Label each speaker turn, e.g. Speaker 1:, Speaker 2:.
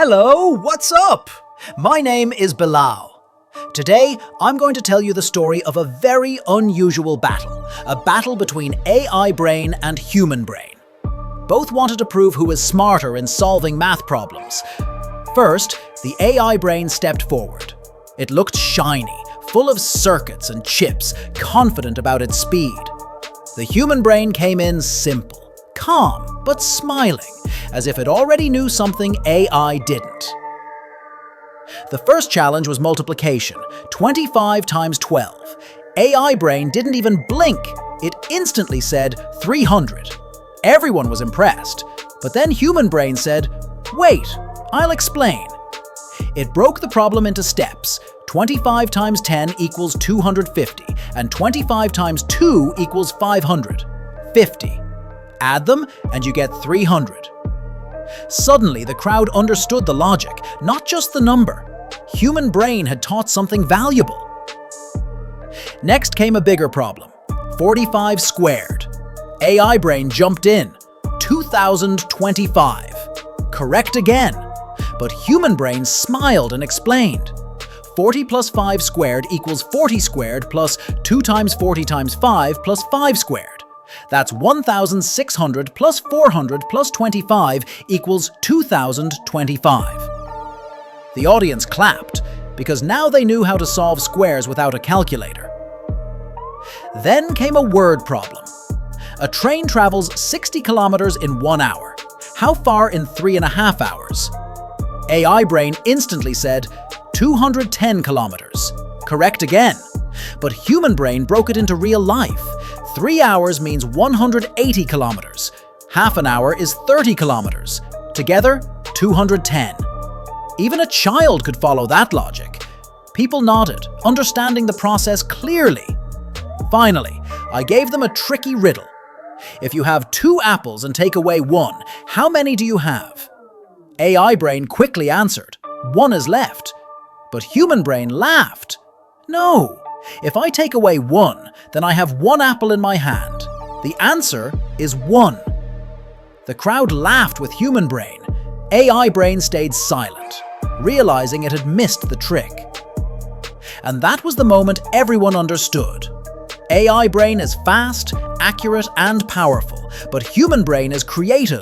Speaker 1: Hello, what's up? My name is Bilal. Today, I'm going to tell you the story of a very unusual battle. A battle between AI brain and human brain. Both wanted to prove who is smarter in solving math problems. First, the AI brain stepped forward. It looked shiny, full of circuits and chips, confident about its speed. The human brain came in simple, calm, but smiling, as if it already knew something AI didn't. The first challenge was multiplication, 25 times 12. AI brain didn't even blink. It instantly said 300. Everyone was impressed. But then human brain said, "Wait, I'll explain." It broke the problem into steps. 25 times 10 equals 250, and 25 times 2 equals 550. Add them, and you get 300. Suddenly, the crowd understood the logic, not just the number. Human brain had taught something valuable. Next came a bigger problem, 45 squared. AI brain jumped in, 2025. Correct again. But human brain smiled and explained. 40 plus 5 squared equals 40 squared plus 2 times 40 times 5 plus 5 squared. That's 1,600 plus 400 plus 25 equals 2,025. The audience clapped, because now they knew how to solve squares without a calculator. Then came a word problem. A train travels 60 kilometers in 1 hour. How far in 3.5 hours? AI brain instantly said 210 kilometers. Correct again. But human brain broke it into real life. 3 hours means 180 kilometers. Half an hour is 30 kilometers. Together, 210. Even a child could follow that logic. People nodded, understanding the process clearly. Finally, I gave them a tricky riddle. If you have 2 apples and take away 1, how many do you have? AI brain quickly answered, 1 is left. But human brain laughed. No, if I take away 1, then I have 1 apple in my hand. The answer is 1. The crowd laughed with human brain. AI brain stayed silent, realizing it had missed the trick. And that was the moment everyone understood. AI brain is fast, accurate, and powerful, but human brain is creative,